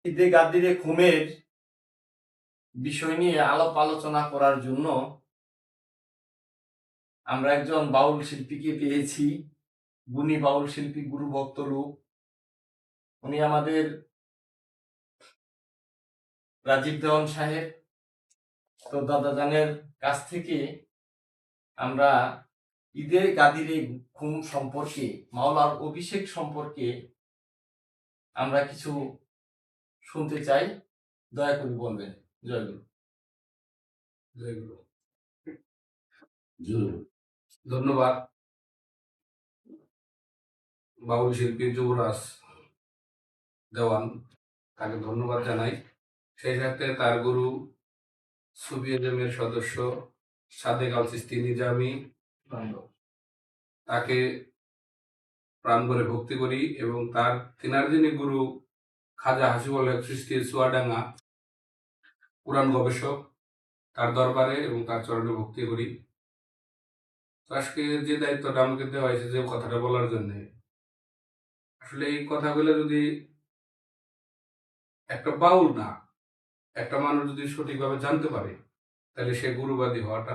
ঈদে গাদ্দিরে ঘুমের বিষয় নিয়ে আলাপ আলোচনা করার জন্য আমরা একজন বাউল শিল্পীকে পেয়েছি। গুণী বাউল শিল্পী গুরু ভক্ত লোক। উনি আমাদের রাজীব দেওয়ান সাহেব। তো দাদাজানের কাছ থেকে আমরা ঈদের গাদিরে ঘুম সম্পর্কে, মাওলার অভিষেক সম্পর্কে আমরা কিছু শুনতে চাই। দয়া করে বলবেন। জয় গুরু। জয় গুরু। ধন্যবাদ বাউল শিল্পী যুবরাজ দেওয়ান, তাকে ধন্যবাদ জানাই। সেই সাথে তার গুরু সুফি আজমের সদস্য সাদেক আল চিশতি নিজামী, তাকে প্রাণ ভরে ভক্তি করি এবং তিনার যিনি গুরু খাজা হাসিবুল হক চিশতি চুয়াডাঙ্গা কোরআন গবেষক, তার দরবারে এবং তার চরণে ভক্তি করি। আজকে যে দায়িত্বটা আমাকে দেওয়া হয়েছে যে কথাটা বলার জন্য, আসলে এই কথাগুলো যদি একটা বাউল না, একটা মানুষ যদি সঠিকভাবে জানতে পারে, তাহলে সে গুরুবাদী হওয়াটা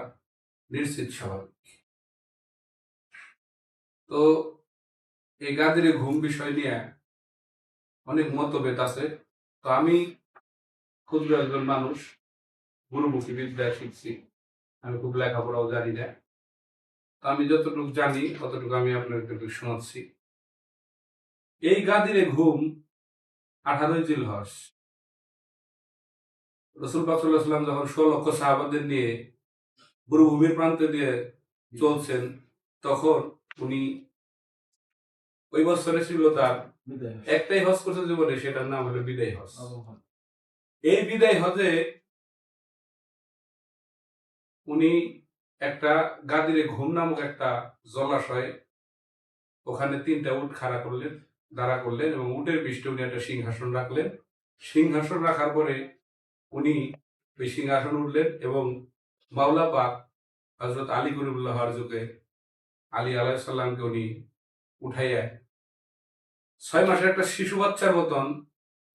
নিশ্চিত স্বাভাবিক। তো এই গাদিরে ঘুম বিষয় নিয়ে অনেক মতভেদ আছে। তো আমি ক্ষুদ্র একজন মানুষ, গুরুমুখী বিদ্যা শিখছি, আমি খুব লেখাপড়াও জানি না। তো আমি যতটুকু জানি ততটুকু আমি আপনাদেরকে শোনাচ্ছি। এই গাদিরে ঘুম 18 জিলহজ রাসূল পাক সাল্লাল্লাহু আলাইহি ওয়াসাল্লাম যখন 16 লক্ষ সাহাবাদের নিয়ে মরুভূমির প্রান্তে দিয়ে চলছেন, তখন উনি ওই বছরে ছিল তার একটাই হজ করছে জীবনে, সেটার নাম হলো বিদায় হজ। এই বিদায় হজে উনি একটা গাদিরে ঘুম নামক একটা জলাশয়, ওখানে 3টা উট দাঁড়া করলেন এবং উটের পৃষ্ঠে উনি একটা সিংহাসন রাখলেন। সিংহাসন রাখার পরে উনি ওই সিংহাসন উঠলেন এবং মাওলা পাক হযরত আলী করিমুল্লাহর যুগে আলী আলাইহিস সালামকে উনি উঠাইয়া 6 মাসের একটা শিশু বাচ্চার মতন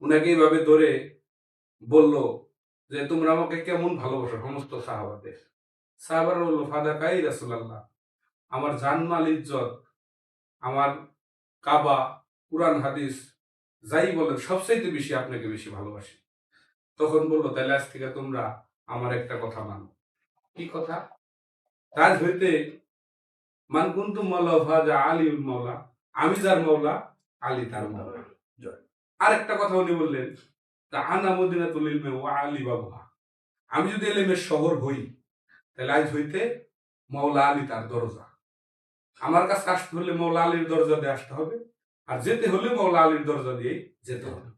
উনাকে এইভাবে ধরে বলল যে, তোমরা আমাকে কেমন ভালোবাসো সমস্ত সাহাবাদের। সাহাবারা বলল, ফাদাকাই রাসূলুল্লাহ, আমার জানমাল ইজ্জত, আমার কাবা, কুরআন হাদিস যাই বলেন সবচাইতে বেশি আপনাকে বেশি ভালোবাসি। তখন বলল, তাহলে আজ থেকে তোমরা আমার একটা কথা মানো। কি কথা? আজ হইতে মান কুনতুম মাওলা ফাজা আলিউল মাওলা, আমি যার মাওলা আলী তার মাওলা। আরেকটা কথা উনি বললেন, তা আনা মদিনাতুল ইলমি ওয়া আলী বাবুহা, আমি যদি এলেমের শহর হই, তাহলে আজ হইতে মাওলা আলী তার দরজা। আমার কাছে আসতে হলে মাওলা আলীর দরজা দিয়ে আসতে হবে, আর যেতে হলে মাওলা আলীর দরজা দিয়ে যেতে হবে।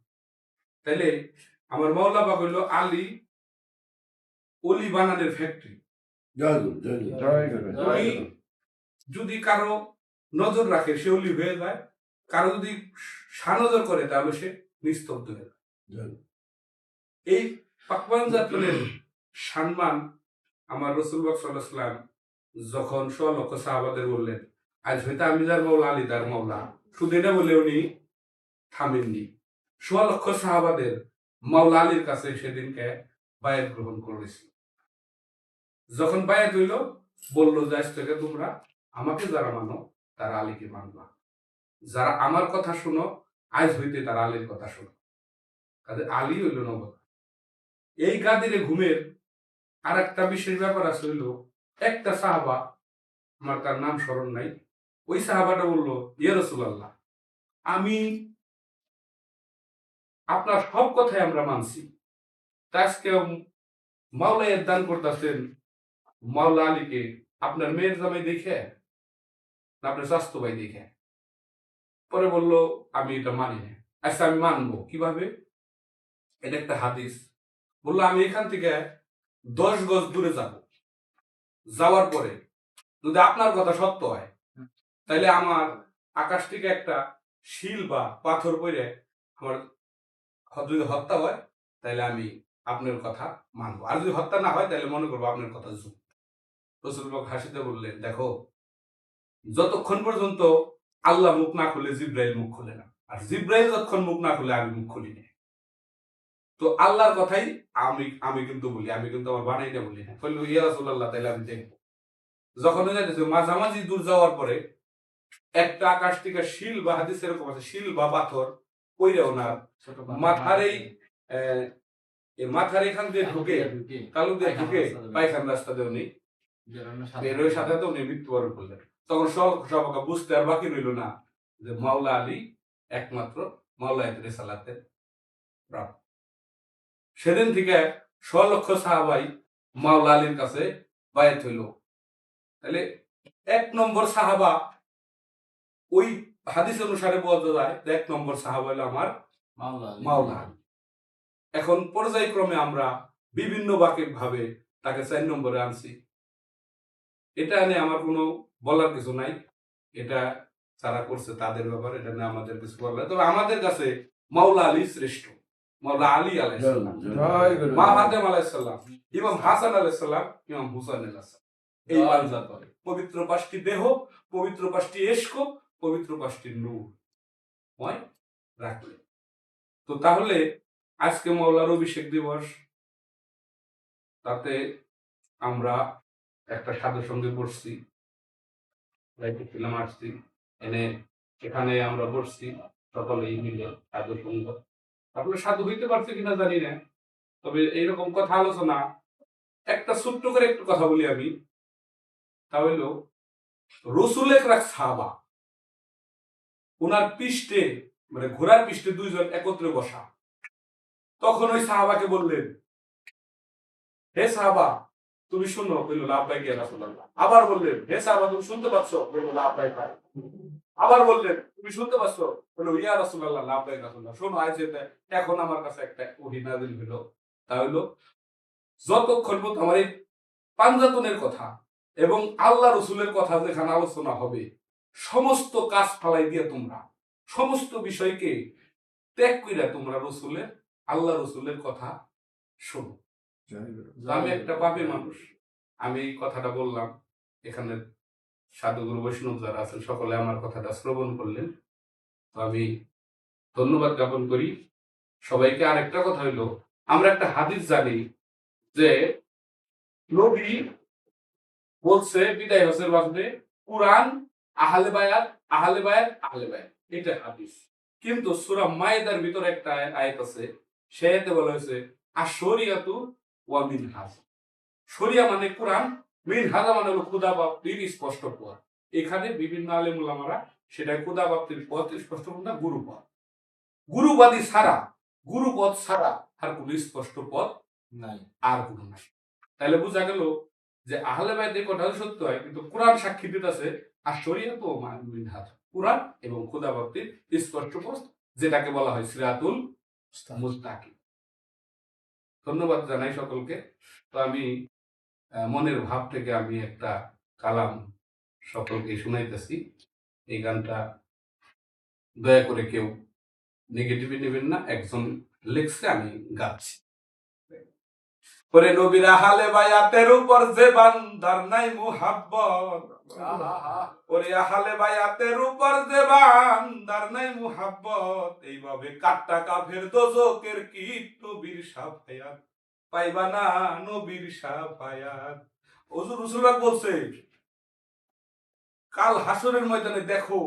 তাইলে আমার মাওলা পাক হইল আলী অলি বানানের ফ্যাক্টরি। যদি কারো নজর রাখে সে অলি হয়ে যায়, কারো যদি সানজর করে তাহলে সে নিস্তব্ধ হয়ে যায়। এই পাকওয়ান জাতের সম্মান আমার রাসূল পাক সাল্লাল্লাহু আলাইহি ওয়াসাল্লাম যখন 16 লক্ষ সাহাবাদের বললেন, আজ হইতে আমি যার মাওলা আলী তার মাওলা, শুধু এটা বলে উনি থামেননি। 16 লক্ষ সাহাবাদের মাওলা আলীর কাছে সেদিনকে বায়াত গ্রহণ করেছিল। যখন বায়াত হইল, বলল যে আজ থেকে তোমরা আমাকে যারা মানো তারা আলীকে মানবা, যারা আমার কথা শুনো আজ হইতে তারা আলীর কথা শুনো। তাদের আলী হইল নবত। এই গাদিরে ঘুমের আর একটা বিশেষ ব্যাপার আছে, হইল একটা সাহাবা, আমার তার নাম স্মরণ নাই, ওই সাহাবাটা বললো, ইয়া রাসূলুল্লাহ, আমি আপনার সব কথাই আমরা মানছি, আজকে মাওলায়ের দান করতেছেন মাওলা আলীকে আপনার মেয়ের জামাই দেখে না আপনার স্বাস্থ্য ভাই দেখে? পরে বলল, আমি এটা মানি না। আচ্ছা আমি মানবো কিভাবে? এটা একটা হাদিস। বললো, আমি এখান থেকে 10 গজ দূরে যাব, যাওয়ার পরে যদি আপনার কথা সত্য হয়, তাহলে আমার আকাশ থেকে একটা শিল বা পাথর পড়ে আমার যদি হত্যা হয়, তাহলে আমি আপনার কথা মানবো, আর যদি হত্যা না হয় তাহলে মনে করবো আপনার কথা যুগ। রাসূল পাক হাসিতে বললেন, দেখো, যতক্ষণ পর্যন্ত আল্লাহ মুখ না খুলে জিব্রাইল মুখ খুলে না, আর জিব্রাইল যতক্ষণ মুখ না খুলে আমি মুখ খুলি না। তো আল্লাহর কথাই আমি আমি কিন্তু বলি, আমি কিন্তু আমার বানাইটা বলি না। বললো ইয়া রাসূলুল্লাহ, তাইলে আমি দেখবো। যখন যাইতেছে মাঝামাঝি দূর যাওয়ার পরে একটা আকাশ থেকে শিল বা হাদিস এরকম আছে, শিল বা পাথর পইরা ওনার ছোট মাথার মাথার এখান দিয়ে ঢুকে, তালু দিয়ে ঢুকে পায়খানা রাস্তা দিয়ে উনি বেরোয়, সাথে সাথে উনি মৃত্যুবরণ করলেন। তখন সবাইকে বুঝতে আর বাকি রইল না যে মাওলা আলী একমাত্র মাওলা রিসালাতের প্রাপ্ত। সেদিন থেকে ১৬ লক্ষ সাহাবাই মাওলা আলীর কাছে বায়াত হইল। তাহলে ১ নম্বর সাহাবা, ওই হাদিস অনুসারে বোঝা যায় ১ নম্বর সাহাবা হলো আমার মাওলা আলী। এখন পর্যায়ক্রমে আমরা বিভিন্ন ভাবে তাকে ৪ নম্বরে আনছি। এটা নিয়ে আমার কোনো বলার কিছু নাই, এটা যারা করছে তাদের ব্যাপার, এটা নিয়ে আমাদের কিছু বলার। তবে আমাদের কাছে মাওলা আলী শ্রেষ্ঠ। মাওলা আলী আলাইহিস সালাম, মা ফাতেমা আলাইহিস সালাম, ইমাম হাসান আলাইহিস সালাম, ইমাম হুসাইন আলাইহিস সালাম, এই পাঁচজন পবিত্র ৫টি দেহ, পবিত্র ৫টি ইশক, পবিত্র ৫টি নূর হয় রাখলে। তো তাহলে আজকে মাওলার অভিষেক দিবস, তাতে আমরা একটা সাধু সঙ্গে বসছি, আসছি এনে, এখানে আমরা বসছি সকলেই মিলে সাধু সঙ্গ। আসলে সাধু হইতে পারছে কিনা জানি না, তবে এইরকম কথা আলোচনা, একটা ছোট্ট করে একটু কথা বলি আমি। তা হইল রসুলের এক সাহাবা, ওনার পৃষ্ঠে মানে ঘোড়ার পৃষ্ঠে ২ জন একত্রে বসা। তখন ওই সাহাবাকে বললেন, হে সাহাবা তুমি শুনো। বলল লাব্বাইক ইয়া রাসূলুল্লাহ। আবার বললেন, হে সাহাবা তুমি শুনতে পাচ্ছ? বলল লাব্বাইক। আবার বললেন, তুমি শুনতে পাচ্ছ? বলল ইয়া রাসূলুল্লাহ, লাব্বাইক রাসূলুল্লাহ। শোনো, আজ এখন আমার কাছে একটা ওহী নাযিল হলো, তা হলো যতক্ষণ পর্যন্ত আমার এই পাঞ্জাতনের কথা এবং আল্লাহ রসুলের কথা যেখানে আলোচনা হবে, সমস্ত কাজ ফালাই দিয়ে তোমরা সমস্ত বিষয়কে ত্যাগ কইরা তোমরা রসুলের, আল্লাহ রসুলের কথা শোনো। আমি একটা পাপী মানুষ, আমি এই কথাটা বললাম, এখানে সাধুগুরু বৈষ্ণব যারা আছেন সকলে আমার কথাটা শ্রবণ করলেন, তো আমি ধন্যবাদ জ্ঞাপন করি সবাইকে। আরেকটা কথা হইলো, আমরা একটা হাদিস জানি যে নবী বলছে বিদায় হজের বাদে কুরআন আহলে বায়াত আহলে বায়াত আহলে বায়াত, এটা হাদিস। কিন্তু সূরা মায়েদার ভিতরে একটা আয়াত আছে, সে আয়াতে বলা হয়েছে আশ-শরিয়াতু ওয়া মিনহাজ। শরিয়া মানে কুরআন, মিনহাজ মানে হলো খুদাবাপ্তির স্পষ্ট পথ। এখানে বিভিন্ন আলেম উলামারা সেটা খুদাবাপ্তির পথ স্পষ্ট পথ না, গুরুপথ। গুরুবাদী ছাড়া, গুরুপথ ছাড়া আর কোনো স্পষ্ট পথ নাই, আর কোনো নাই। তাহলে বোঝা গেল যে আহলে বাইতের কথা সত্য হয়, কিন্তু কোরআন সাক্ষী দিতেছে আর শরীয়ত ও মিনহাজ, কোরআন এবং খুদাবাপ্তির স্পষ্ট পথ, যেটাকে বলা হয় সিরাতুল মুস্তাকিম। ধন্যবাদ জানাই সকলকে। তো আমি মনের ভাব থেকে আমি একটা কালাম সকলকে শুনাইতেছি। এই গানটা দয়া করে কেউ নেগেটিভে নেবেন না, একজন লিখছে, আমি গাচ্ছি। ওরে নবীর আহলে বায়াতের উপর যে বান্দার নাই মুহাব্বত, ওরে আহলে বায়াতের উপর যে বান্দার নাই মুহাব্বত, এইভাবে কাট্টা কাফের দোজকের কীট নবীর শাফায়াত পাইবা না, নবীর শাফায়াত। হুজুর রসুলুল্লাহ বলছে, কাল হাসরের ময়দানে দেখো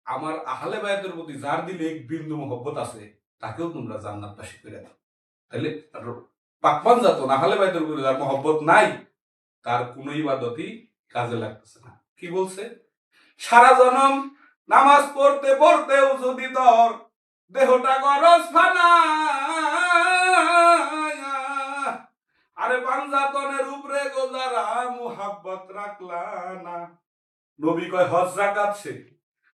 আমার আহলে বায়াতের প্রতি যার দিলে এক বিন্দু মুহাব্বত আছে, তাকেও তোমরা জান্নাতবাসী করে দাও। তাহলে পাকপান যাত না, আহলে বায়াতের প্রতি যার মহব্বত নাই, তার কোন ইবাদতই কাজে লাগতেছে না। কি বলছে? সারা জনম নামাজ পড়তে পড়তেও যদি তোর দেহটা গরজ ফানা, আরে পাঞ্জাতনের উপরে গোজারা মুহাব্বত রাখলা না। নবী কয় হজ যাকাত সে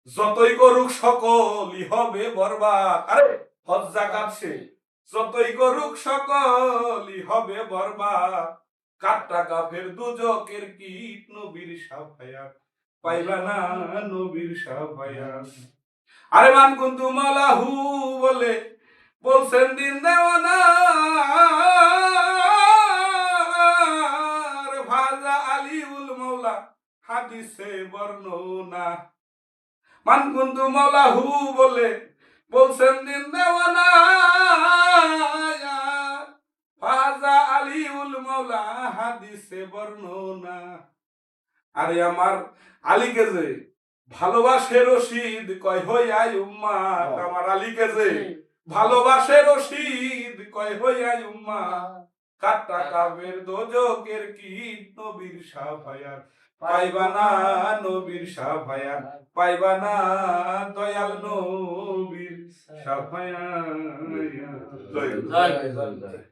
যতই করুক সকলই হবে বরবাদ। আরে হজ যাকাত সে যতই করুক সকলই হবে বরবাদ, কাট্টা কাফের দুজকের কীট নবীর শাফায়াত পাইবা না, নবীর শাফায়াত। আরে মান কুন্তু মালাহু বলে বলছেন দিন দেওয়ানা, ভাজা আলিউল মাওলা হাদিসে বর্ণনা। মান কুন্তু মালাহু বলে বলছেন দিন দেওয়ানা, মাওলা হাদিসে বর্ণনা। আরে আমার আলীকে যে ভালোবাসে রশিদ কয় হইয়াই উম্মাত, আমার আলীকে যে ভালোবাসে রশিদ কয় হইয়াই উম্মাত, কাটা কাবের দোজকের কীট নবীর সাফায়াত পাইবা না, নবীর সাফায়াত পাইবা না, দয়াল নবীর সাফায়াত। জয় জয় জয়।